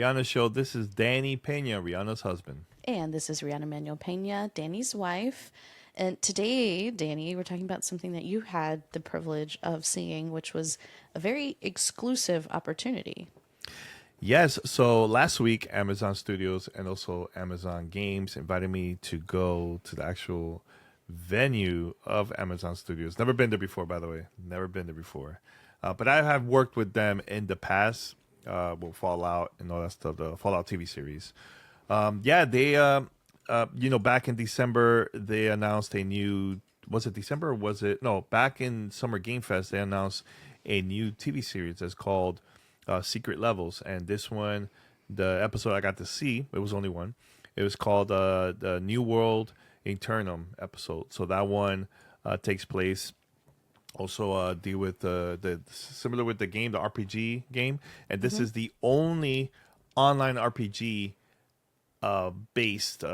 Rihanna Show. This is Danny Pena, Rihanna's husband. And this is Rihanna Manuel Pena, Danny's wife. And today, Danny, we're talking about something that you had the privilege of seeing, which was a very exclusive opportunity. Yes, so last week, Amazon Studios and also Amazon Games invited me to go to the actual venue of Amazon Studios. Never been there before, by the way. Never been there before. But I have worked with them in the past with Fallout and all that stuff, the Fallout TV series. Back in December, they announced a new, was it December or was it? No, back in Summer Game Fest, they announced a new TV series that's called Secret Levels. And this one, the episode I got to see, it was only one. It was called the New World Aeternum episode. So that one takes place also deal with the similar with the game, the RPG game, and this is the only online RPG based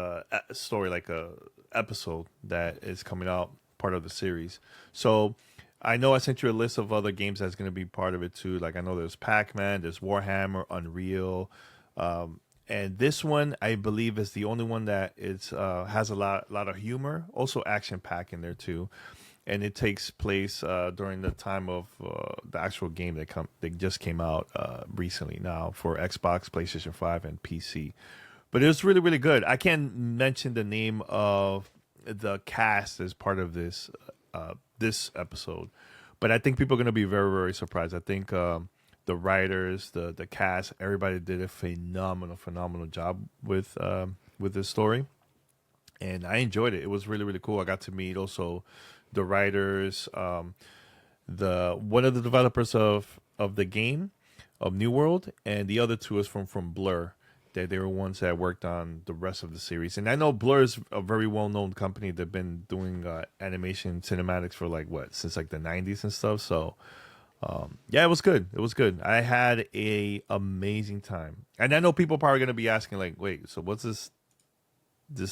story, like a episode that is coming out, part of the series. So I know I sent you a list of other games that's going to be part of it too. Like I know there's Pac-Man, there's Warhammer, Unreal, and this one I believe is the only one that is has a lot of humor, also action pack in there too. And it takes place during the time of the actual game that just came out recently now for Xbox, PlayStation 5, and PC. But it was really, really good. I can't mention the name of the cast as part of this episode, but I think people are going to be very, very surprised. I think the writers, the cast, everybody did a phenomenal job with this story, and I enjoyed it. It was really, really cool. I got to meet also the writers, the one of the developers of the game of New World, and the other two is from Blur. They were ones that worked on the rest of the series. And I know Blur is a very well known company. They've been doing animation cinematics for since like the 90s and stuff. So yeah, it was good. It was good. I had a amazing time. And I know people probably gonna be asking like, wait, so what's this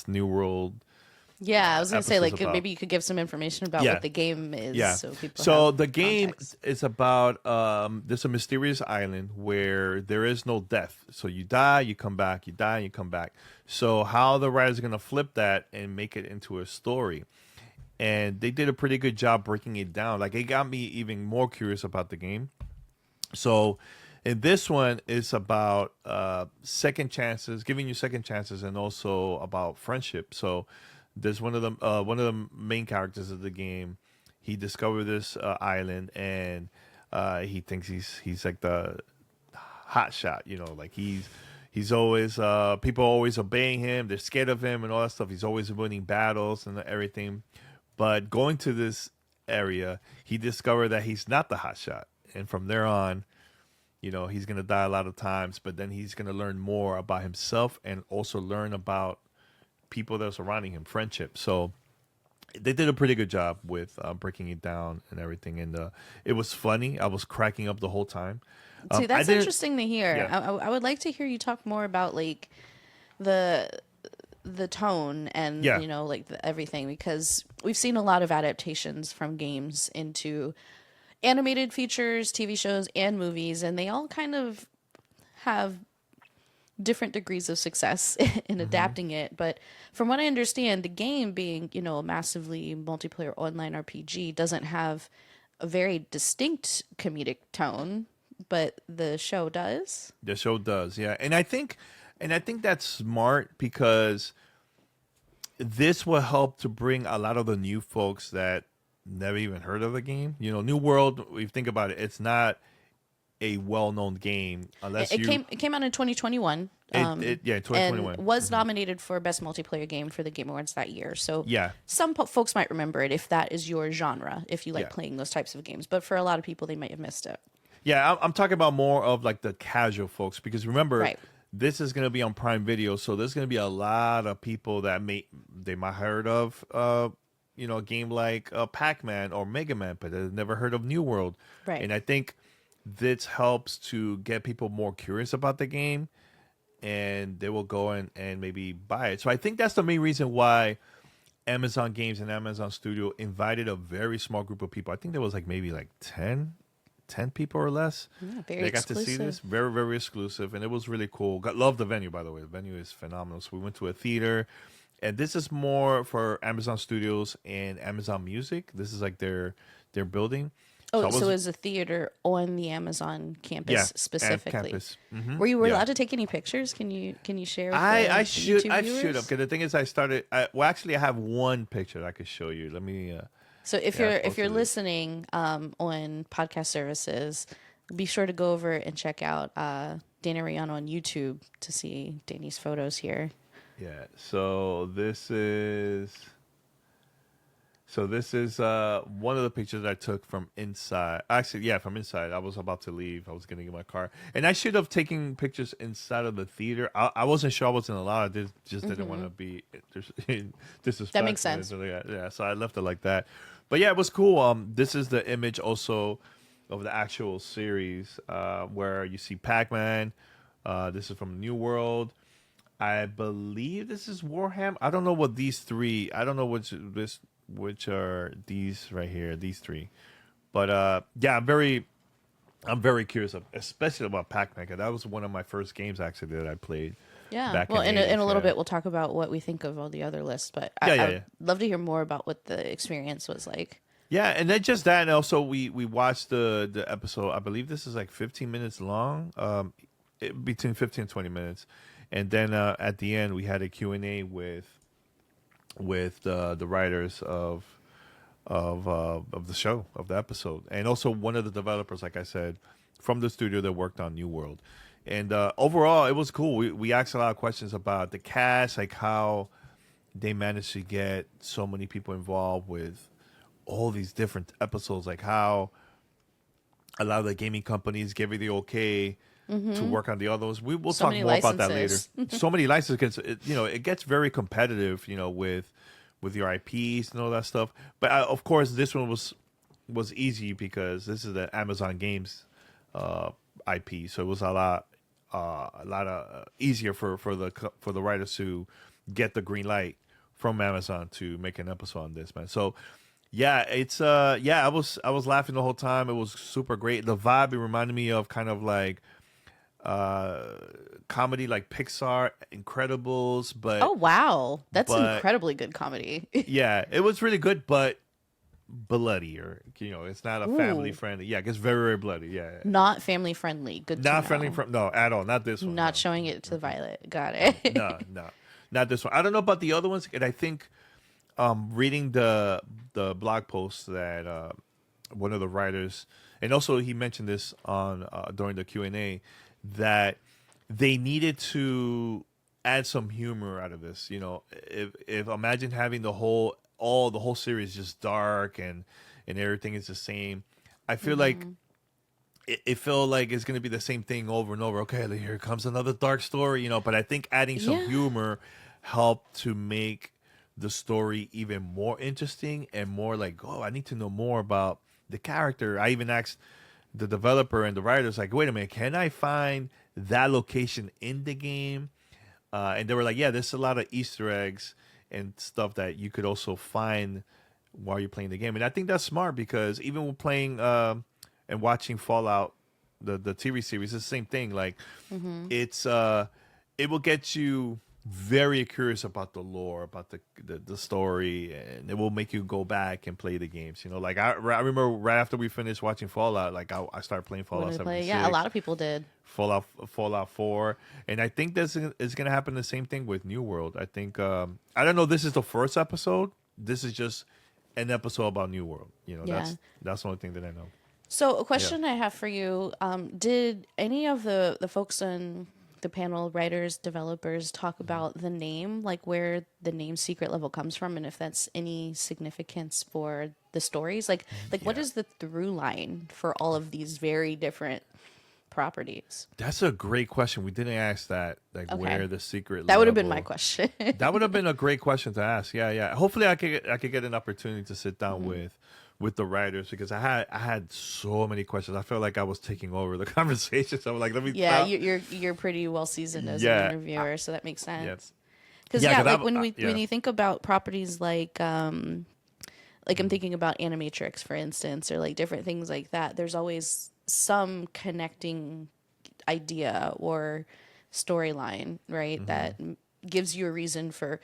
New World Yeah, I was going to say, episodes like, about? maybe you could give some information about Yeah. what the game is Yeah. so people So have the game context. is about there's a mysterious island where there is no death. So you die, you come back, you die, you come back. So how the writers are gonna flip that and make it into a story. And they did a pretty good job breaking it down. Like it got me even more curious about the game. So in this one, it's about second chances, giving you second chances, and also about friendship. So there's one of the main characters of the game. He discovered this island, and he thinks he's like the hot shot. Like he's always people are always obeying him. They're scared of him and all that stuff. He's always winning battles and everything. But going to this area, he discovered that he's not the hot shot, and from there on, he's gonna die a lot of times. But then he's gonna learn more about himself and also learn about people that are surrounding him, friendship. So they did a pretty good job with breaking it down and everything, and it was funny. I was cracking up the whole time. See, I that's didn't. interesting to hear. Yeah, I would like to hear you talk more about, like, the the tone and yeah, like everything, because we've seen a lot of adaptations from games into animated features, TV shows, and movies, and they all kind of have different degrees of success in hmm adapting it. But from what I understand, the game being, a massively multiplayer online RPG doesn't have a very distinct comedic tone, but the show does. the show does. Yeah, and I think that's smart because this will help to bring a lot of the new folks that never even heard of the game. New World. If you think about it, it's not a well-known game It, unless it you came it came out in 2021. yeah, And 2021. was nominated for best multiplayer game for the Game Awards that year. So Yeah, some folks might remember it if that is your genre, if you like yeah. playing those types of games. But for a lot of people, they might have missed it. Yeah, I'm talking about more of like the casual folks because remember, Right. this is going to be on Prime Video, so there's going to be a lot of people that they might heard of a game like Pac-Man or Mega Man, but they've never heard of New World. Right. And I think this helps to get people more curious about the game, and they will go and maybe buy it. So I think that's the main reason why Amazon Games and Amazon Studio invited a very small group of people. I think there was like maybe like 10 10 people or less. Yeah, very They got to see this. exclusive. Very, very exclusive. And it was really cool. Love the venue, by the way. The venue is phenomenal. So we went to a theater. And this is more for Amazon Studios and Amazon Music. This is like their building. So Oh, I so was, it was a theater on the Amazon yeah, campus and specifically. campus. Were you Yeah. allowed to take any pictures? Can you share with I the should YouTube I viewers? should have, because the thing is, well, actually, I have one picture that I could show you. Let me. So if Yeah, I you're posted it. listening on podcast services, be sure to go over and check out Dana Riano on YouTube to see Danny's photos here. Yeah. So this is one of the pictures I took from inside. Actually, yeah, from inside. I was about to leave. I was getting in my car, and I should have taken pictures inside of the theater. I wasn't sure I wasn't allowed. I just didn't want to be disrespectful. That makes sense. Yeah, so I left it like that. But yeah, it was cool. This is the image also of the actual series, where you see Pac-Man. This is from New World. I believe this is Warhammer. I don't know what these three. I don't know which are these right here. These three, but yeah, I'm very curious, especially about Pac-Man. 'Cause that was one of my first games actually that I played. Yeah. Back Well, in in the in a 80s, little yeah. bit, we'll talk about what we think of all the other lists. But Yeah, yeah, I'd yeah. love to hear more about what the experience was like. Yeah, and then just that, and also we watched the episode. I believe this is like 15 minutes long, between 15 and 20 minutes, and then at the end we had a Q&A with the writers of the show, of the episode, and also one of the developers, like I said, from the studio that worked on New World. And overall, it was cool. We asked a lot of questions about the cast, like how they managed to get so many people involved with all these different episodes, like how a lot of the gaming companies gave it the okay to work on the others. We will So talk many more about that later. licenses. So many licenses, 'cause it gets very competitive, with your IPs and all that stuff. But of course, this one was easy because this is the Amazon Games IP, so it was a lot easier for the writers to get the green light from Amazon to make an episode on this, man. So yeah, it's I was laughing the whole time. It was super great. The vibe, it reminded me of kind of like comedy like Pixar, Incredibles, Oh wow, that's but incredibly good comedy. yeah, it was really good, but bloodier. It's not a family Ooh. friendly. Yeah, it gets very, very bloody. Yeah, Not family friendly. Good to not know. friendly from no at all. Not this one. Not No. showing it to Violet. Got it. No, not this one. I don't know about the other ones, and I think reading the blog post that one of the writers, and also he mentioned this on during the Q&A, that they needed to add some humor out of this. If imagine having the whole series just dark and everything is the same. I feel like it felt like it's gonna be the same thing over and over. Okay, here comes another dark story, but I think adding some Yeah. humor helped to make the story even more interesting and more like, oh, I need to know more about the character. I even asked the developer and the writers, like, wait a minute, can I find that location in the game? And they were like, yeah, there's a lot of Easter eggs and stuff that you could also find while you're playing the game. And I think that's smart because even when playing and watching Fallout, the TV series, it's the same thing. Like, it's it will get you very curious about the lore, about the story, and it will make you go back and play the games. Like I remember right after we finished watching Fallout, like I started playing Fallout Wanted to 76. play. Yeah, a lot of people did. Fallout 4, and I think this is going to happen the same thing with New World. I think I don't know. This is the first episode. This is just an episode about New World. Yeah. That's the only thing that I know. So a question I have for you: did any of the folks on the panel, writers, developers, talk about the name, like where the name Secret Level comes from, and if that's any significance for the stories? Like what is the through line for all of these very different properties? That's a great question. We didn't ask that. Like Okay. where the secret. That would have been my level- question. That would have been a great question to ask. Yeah. Hopefully, I could get an opportunity to sit down with the writers because I had so many questions. I felt like I was taking over the conversation. So I'm like, let me. Yeah, stop. you're pretty well seasoned as Yeah. an interviewer, so that makes sense. Yes. Because Yeah, 'cause like I'm- when you think about properties like I'm thinking about Animatrix, for instance, or like different things like that. There's always some connecting idea or storyline, right? Mm-hmm. That gives you a reason for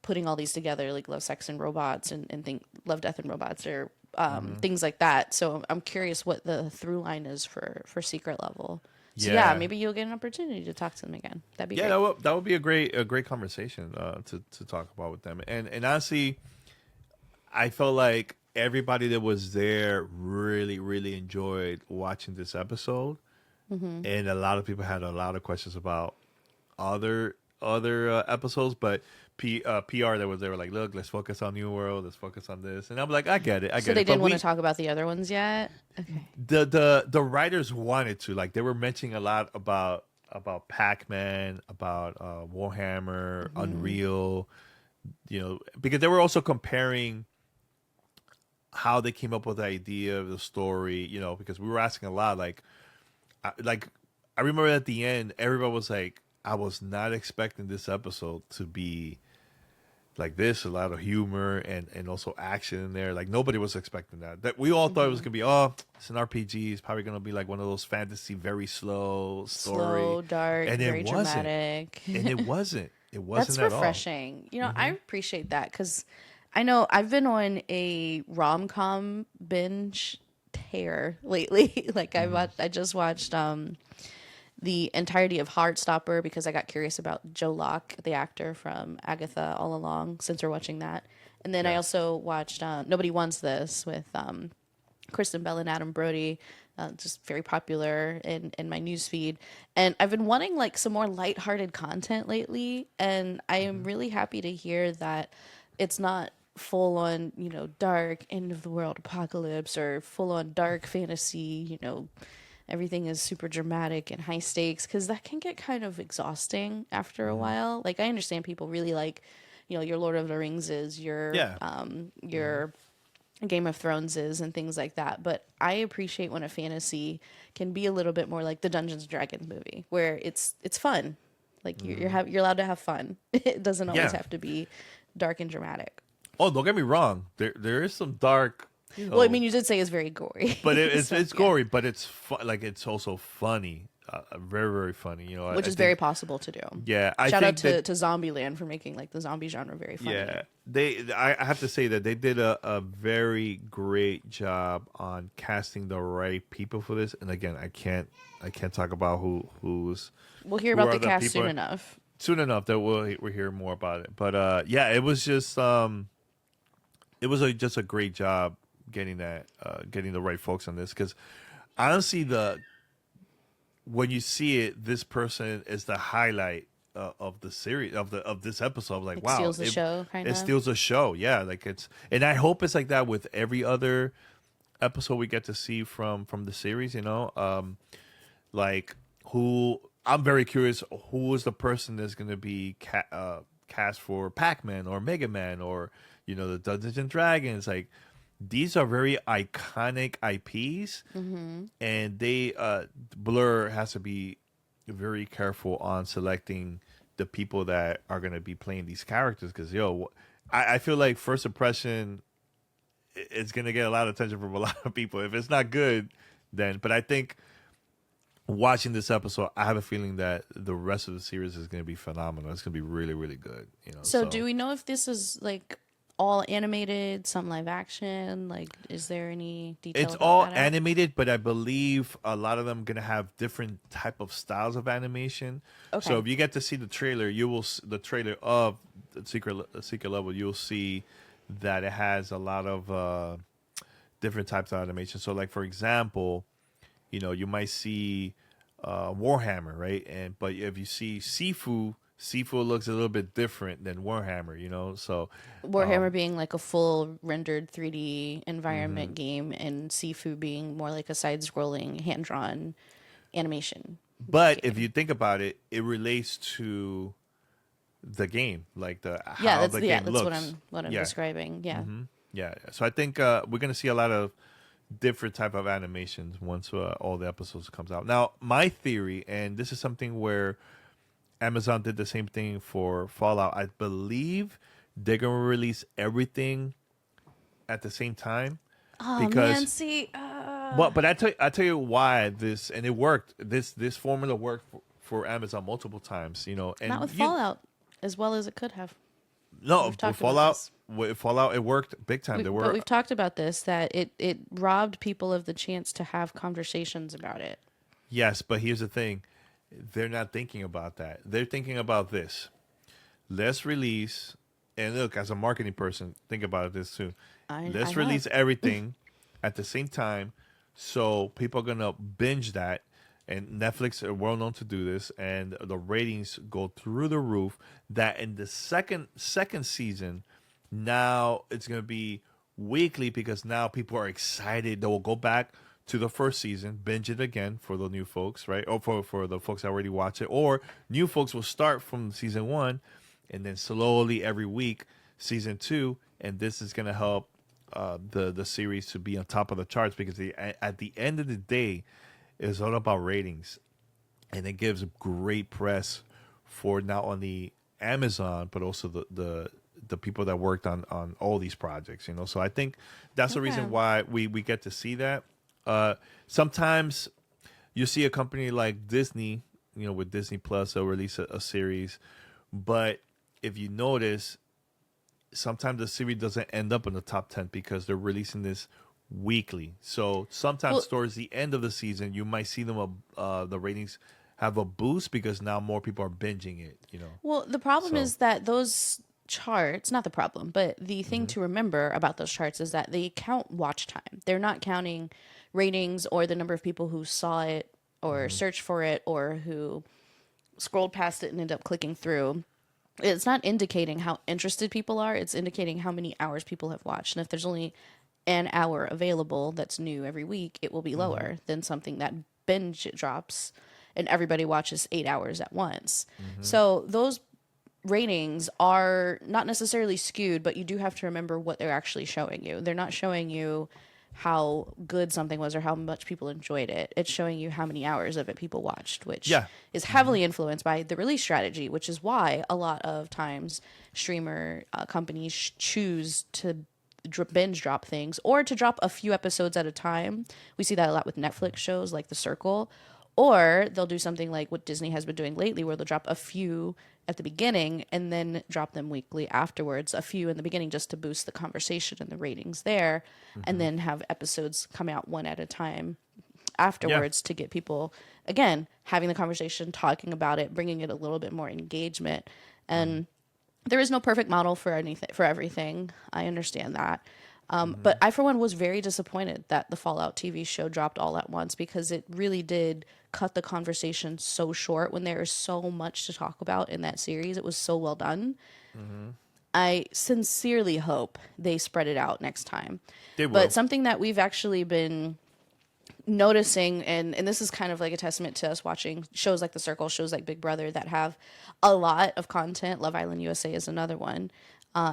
putting all these together, like Love, Sex, and Robots, and Love, Death, and Robots, or Mm-hmm. things like that. So I'm curious what the through line is for Secret Level. So yeah, Yeah. maybe you'll get an opportunity to talk to them again. That'd be Yeah, great. that would be a great conversation to talk about with them. And honestly, I felt like everybody that was there really enjoyed watching this episode, and a lot of people had a lot of questions about other episodes, but PR that was there were like, look, let's focus on New World, let's focus on this, and I'm like, I So get they it, but didn't want to we talk about the other ones yet. Okay. the writers wanted to, like, they were mentioning a lot about Pac-Man, about Warhammer, Unreal, because they were also comparing how they came up with the idea of the story, because we were asking a lot, like I remember at the end, everybody was like, I was not expecting this episode to be like this, a lot of humor and also action in there. Like nobody was expecting that. That we all thought it was gonna be, oh, it's an RPG. It's probably gonna be like one of those fantasy, very slow story, Slow, dark, and it very wasn't. dramatic. And it wasn't. It wasn't That's at all. refreshing. I appreciate that because I know I've been on a rom com binge tear lately. Like I just watched the entirety of Heartstopper because I got curious about Joe Locke, the actor from Agatha, all along since we're watching that. And then I Yeah. also watched Nobody Wants This with Kristen Bell and Adam Brody, just very popular in my newsfeed. And I've been wanting like some more lighthearted content lately, and I am really happy to hear that it's not full on, dark end of the world apocalypse or full on dark fantasy, everything is super dramatic and high stakes because that can get kind of exhausting after a while. Like I understand people really like, your Lord of the Rings is Yeah. your Game of Thrones is and things like that. But I appreciate when a fantasy can be a little bit more like the Dungeons and Dragons movie, where it's fun. Like you're allowed to have fun. It doesn't always Yeah. have to be dark and dramatic. Oh, don't get me wrong. There is some dark, Well, I mean, you did say it's very gory, but so it's yeah, gory, but like it's also funny, very funny. which I is very think, possible to do. yeah, I Shout out think that, to Zombieland for making like the zombie genre very funny. yeah, I have to say that they did a very great job on casting the right people for this. And again, I can't talk about We'll hear who about are the the cast people soon enough. soon enough that we'll hear more about it. But yeah, it was just it was just a great job getting the right folks on this, because honestly, the when you see it, this person is the highlight of the series of this episode. I'm like, Like wow, steals the show, kind it of. steals a show. Yeah, like and I hope it's like that with every other episode we get to see from the series. Like, who I'm very curious, who is the person that's going to be cast for Pac-Man or Mega Man or the Dungeons and Dragons. Like, these are very iconic IPs, and they Blur has to be very careful on selecting the people that are going to be playing these characters, because I feel like first impression is going to get a lot of attention from a lot of people. If it's not good, then, but I think watching this episode, I have a feeling that the rest of the series is going to be phenomenal. It's going to be really good. So, do we know if this is like all animated, some live action? Like, is there any detail It's about all that out? animated, but I believe a lot of them gonna have different type of styles of animation. So Okay. if you get to see the trailer, the trailer of the Secret Level, you'll see that it has a lot of different types of animation. So, like, for example, you might see Warhammer, right? But if you see Sifu looks a little bit different than Warhammer. So Warhammer being like a full rendered 3D environment game, and Sifu being more like a side scrolling, hand drawn animation but if game. you think about it, it relates to the game, like the Yeah, how the game that's looks. what I'm Yeah, describing. Yeah. yeah. So I think we're gonna see a lot of different type of animations once all the episodes comes out. Now, my theory, and this is something where Amazon did the same thing for Fallout. I believe they're gonna release everything at the same time Oh man, because see, But I tell you why this, and it worked. This formula worked for Amazon multiple times. Not And with Fallout as well as it could have. no, We've talked about this. With Fallout, it worked big time. There But were we've talked about this, that it robbed people of the chance to have conversations about it. yes, but here's the thing: they're not thinking about that. They're thinking about this. Let's release, and look, as a marketing person, think about this too. I Let's know. release everything at the same time, so people are gonna binge that. And Netflix are well known to do this, and the ratings go through the roof. That in the second season, now it's gonna be weekly because now people are excited. They will go back to the first season, binge it again for the new folks, right? Or for the folks that already watch it, or new folks will start from season one, and then slowly every week season two, and this is gonna help the series to be on top of the charts because at the end of the day, it's all about ratings, and it gives great press for not only Amazon but also the people that worked on all these projects. So I think that's the Okay. reason why we get to see that. Sometimes you see a company like Disney, with Disney Plus, they'll release a series, but if you notice, sometimes the series doesn't end up in the top 10 because they're releasing this weekly. So sometimes Well, towards the end of the season, you might see them the ratings have a boost because now more people are binging it. well, the problem So is that those charts, not the problem, but the thing hmm to remember about those charts is that they count watch time. They're not counting ratings or the number of people who saw it or hmm searched for it or who scrolled past it and ended up clicking through. It's not indicating how interested people are, it's indicating how many hours people have watched. And if there's only an hour available that's new every week, it will be hmm lower than something that binge drops and everybody watches 8 hours at once. hmm So those ratings are not necessarily skewed, but you do have to remember what they're actually showing you. They're not showing you how good something was or how much people enjoyed it. It's showing you how many hours of it people watched, which yeah. is hmm heavily influenced by the release strategy, which is why a lot of times streamer companies choose to binge drop things or to drop a few episodes at a time. We see that a lot with Netflix shows like The Circle, or they'll do something like what Disney has been doing lately, where they'll drop a few at the beginning and then drop them weekly afterwards, a few in the beginning just to boost the conversation and the ratings there, and hmm then have episodes come out one at a time Yeah. afterwards to get people, again, having the conversation, talking about it, bringing it a little bit more engagement. hmm And there is no perfect model for anything, for everything. I understand that. hmm But I, for one, was very disappointed that the Fallout TV show dropped all at once because it really did cut the conversation so short when there is so much to talk about in that series. It was so well done. hmm I sincerely hope they spread it out next time. They But will. something that we've actually been noticing, and this is kind of like a testament to us watching shows like The Circle, shows like Big Brother that have a lot of content. Love Island USA is another one.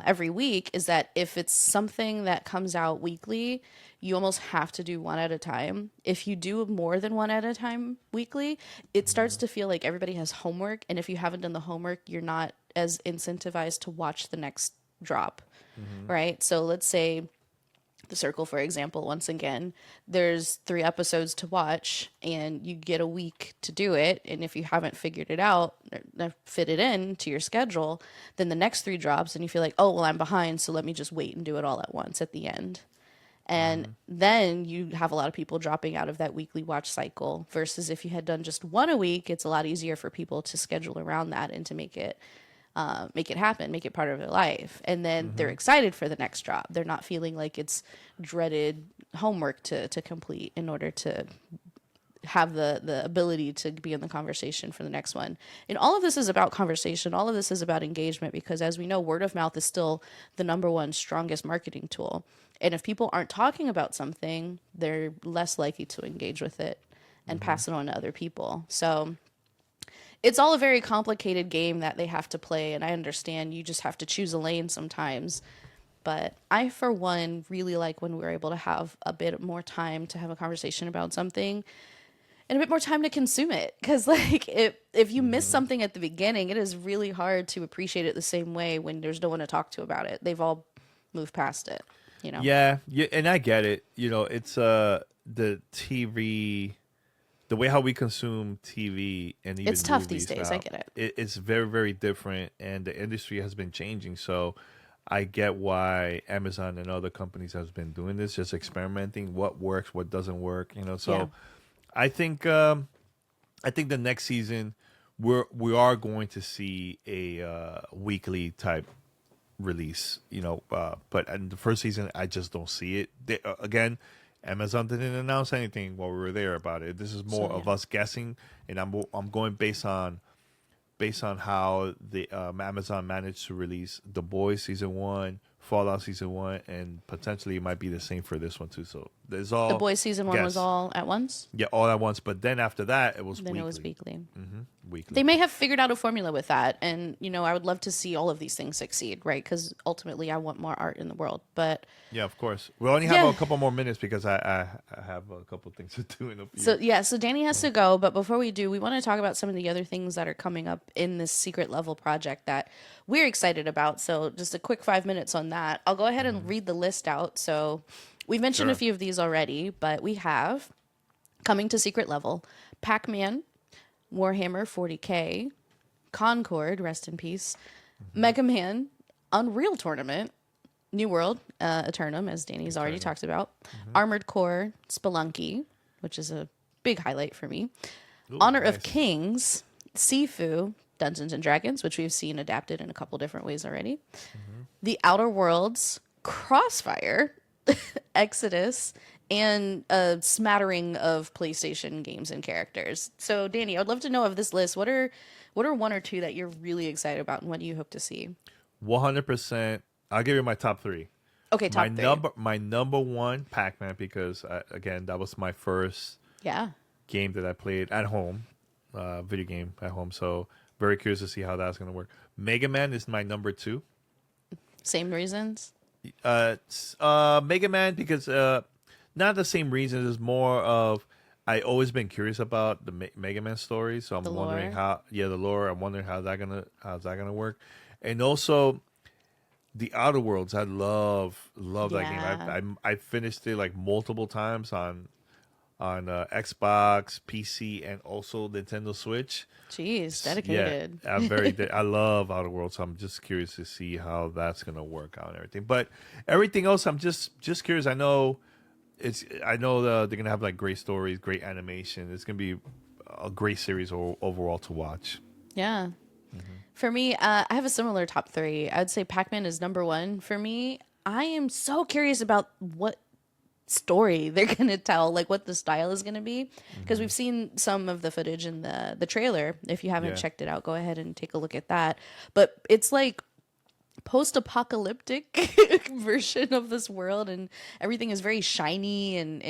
Every week, is that if it's something that comes out weekly, you almost have to do one at a time. If you do more than one at a time weekly, it starts hmm to feel like everybody has homework, and if you haven't done the homework, you're not as incentivized to watch the next drop, hmm right? So let's say The Circle, for example, once again, there's 3 episodes to watch and you get a week to do it. And if you haven't figured it out or fit it in to your schedule, then the next 3 drops and you feel like, oh, well, I'm behind. So let me just wait and do it all at once at the end. And hmm then you have a lot of people dropping out of that weekly watch cycle versus if you had done just one a week, it's a lot easier for people to schedule around that and to make it happen, make it part of their life. And then they're hmm excited for the next drop. They're not feeling like it's dreaded homework to complete in order to have the ability to be in the conversation for the next one. And all of this is about conversation. All of this is about engagement because as we know, word of mouth is still the number one strongest marketing tool. And if people aren't talking about something, they're less likely to engage with it and hmm pass it on to other people. So it's all a very complicated game that they have to play, and I understand you just have to choose a lane sometimes. But I, for one, really like when we're able to have a bit more time to have a conversation about something and a bit more time to consume it. Because, like, if you miss hmm something at the beginning, it is really hard to appreciate it the same way when there's no one to talk to about it. They've all moved past it. you know. Yeah, yeah, and I get it. It's the TV, the way how we consume TV and It's even tough these movies days. I now. get it. It's very very different, and the industry has been changing. So I get why Amazon and other companies has been doing this, just experimenting what works, what doesn't work. Yeah. So I think I think the next season we are going to see a weekly type release, but in the first season, I just don't see it. Again, Amazon didn't announce anything while we were there about it. This is So more yeah. of us guessing, and I'm going based on how the Amazon managed to release The Boys season one, Fallout season one, and potentially it might be the same for this one too. So there's The all Boys season 1 was guess. all at once. Yeah, all at once. But then after that, it was Then it was weekly. weekly. Weekly. They may have figured out a formula with that, and I would love to see all of these things succeed, right? Because ultimately I want more art in the world. But Yeah, of course. We only have yeah. a couple more minutes because I have a couple things to do in a few. So Danny has to go, but before we do, we want to talk about some of the other things that are coming up in this secret level project that we're excited about. So just a quick 5 minutes on that. I'll go ahead and read the list out. So we've mentioned a Sure. few of these already, but we have coming to secret level, Pac-Man, Warhammer 40K, Concord, rest in peace, Mega Man, Unreal Tournament, New World, Aeternum, as Danny's already Eternal. talked about, Armored Core, Spelunky, which is a big highlight for me, Ooh, Honor of nice. Kings, Sifu, Dungeons and Dragons, which we've seen adapted in a couple different ways already, The Outer Worlds, Crossfire, Exodus, and a smattering of PlayStation games and characters. So, Danny, I'd love to know of this list, what are one or two that you're really excited about, and what do you hope to see? 100%. I'll give you my top three. Okay, My top three. number one, Pac-Man, because again, that was my first Yeah, game that I played at home, video game at home. So very curious to see how that's gonna work. Mega Man is my number two. same reasons. Mega Man because not the same reasons. It's more of I always been curious about the Mega Man story, so The I'm wondering lore. how. Yeah, the lore. I'm wondering how's that gonna work, and also the Outer Worlds. I love that game. Yeah. I finished it like multiple times on Xbox, PC, and also Nintendo Switch. Jeez, Yeah, dedicated. I love Outer Worlds, so I'm just curious to see how that's gonna work out and everything. But everything else, I'm just curious. I know they're gonna have like great stories, great animation. It's gonna be a great series overall to watch. Yeah. For me, I have a similar top three. I'd say Pac-Man is number one for me. I am so curious about what story they're going to tell, like what the style is going to be, because we've seen some of the footage in the trailer. If you haven't Yeah. checked it out, go ahead and take a look at that. But it's like post-apocalyptic version of this world, and everything is very shiny and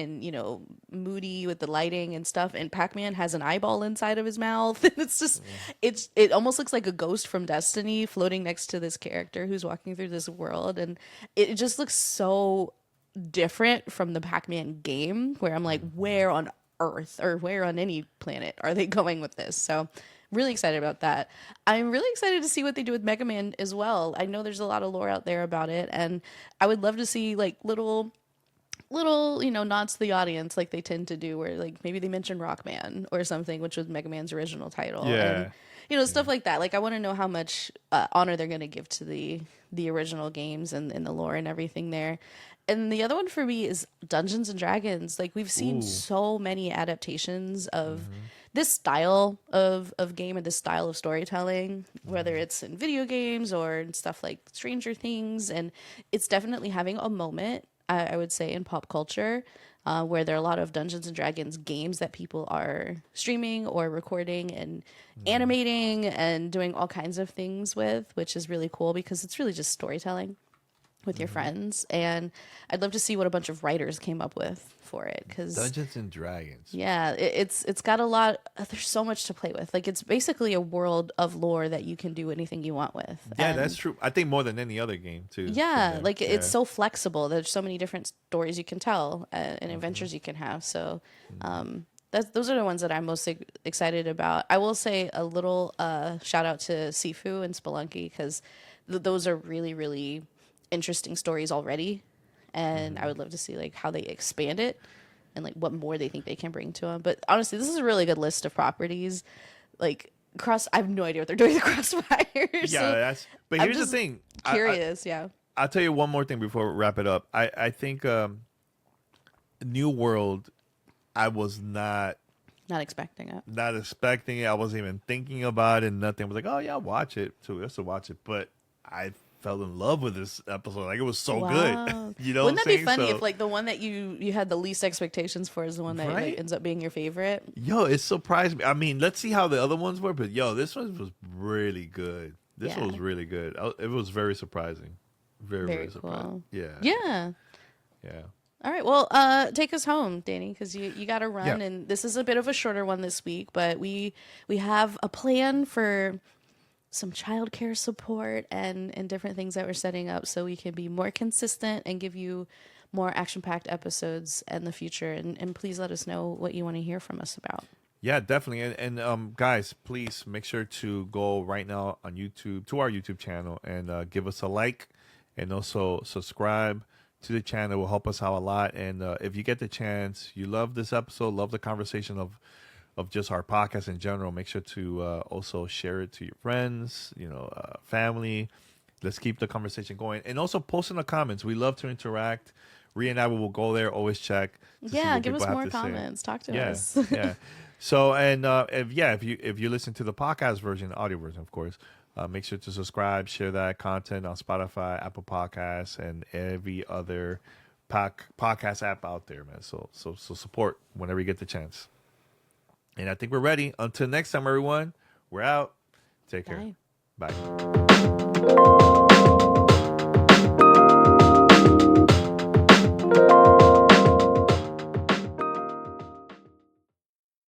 moody with the lighting and stuff, and Pac-Man has an eyeball inside of his mouth and it's just it almost looks like a ghost from Destiny floating next to this character who's walking through this world, and it just looks so different from the Pac-Man game, where I'm like, where on Earth or where on any planet are they going with this? So really excited about that. I'm really excited to see what they do with Mega Man as well. I know there's a lot of lore out there about it, and I would love to see like little nods to the audience like they tend to do, where like maybe they mention Rockman or something, which was Mega Man's original title. And Yeah. stuff like that. Like I want to know how much honor they're going to give to the original games and the lore and everything there. And the other one for me is Dungeons and Dragons. Like we've seen Ooh. so many adaptations of this style of game and this style of storytelling, whether it's in video games or in stuff like Stranger Things, and it's definitely having a moment, I would say, in pop culture, where there are a lot of Dungeons and Dragons games that people are streaming or recording and animating and doing all kinds of things with, which is really cool because it's really just storytelling with your friends. And I'd love to see what a bunch of writers came up with for it, because Dungeons and Dragons. yeah, it's got a lot. There's so much to play with. Like it's basically a world of lore that you can do anything you want with. Yeah, And that's true. I think more than any other game too. yeah, from them. like it's Yeah. so flexible. There's so many different stories you can tell and adventures you can have. So those are the ones that I'm most excited about. I will say a little shout out to Sifu and Spelunky, because those are really, really interesting stories already. and I would love to see like how they expand it and like what more they think they can bring to them. But honestly, this is a really good list of properties. Like cross, I have no idea what they're doing with Crossfire. Yeah, So but I'm here's the just thing. curious. Yeah, I'll tell you one more thing before we wrap it up. I think New World, I was not expecting it. not expecting it. I wasn't even thinking about it. Nothing. I was like, oh yeah, I'll watch it. So let's watch it. But I fell in love with this episode. Like it was so good. Wow. You know Wouldn't what that I'm be saying? funny So, if like the one that you had the least expectations for is the one that like, Right? ends up being your favorite? Yo, it surprised me. I mean, let's see how the other ones were, but yo, this one was really good. This Yeah. one was really good. It was very surprising. Very, Very very surprising. cool. Yeah. Yeah. Yeah. All right. Well, take us home, Danny, because you got to run, Yeah. and this is a bit of a shorter one this week. But we have a plan for some childcare support and different things that we're setting up, so we can be more consistent and give you more action packed episodes in the future. And please let us know what you want to hear from us about. Yeah, definitely. And guys, please make sure to go right now on YouTube to our YouTube channel and give us a like and also subscribe to the channel. It will help us out a lot. And if you get the chance, you love this episode, love the conversation of just our podcast in general, make sure to also share it to your friends, family. Let's keep the conversation going. And also post in the comments. We love to interact. Rhea and I will go there, always check. To see Yeah, what give us people have more to say. comments. Talk to Yeah, us. yeah. So and if you listen to the podcast version, audio version, of course, make sure to subscribe, share that content on Spotify, Apple Podcasts, and every other podcast app out there, man. So support whenever you get the chance. And I think we're ready. Until next time, everyone. We're out. Take care. Bye. Bye.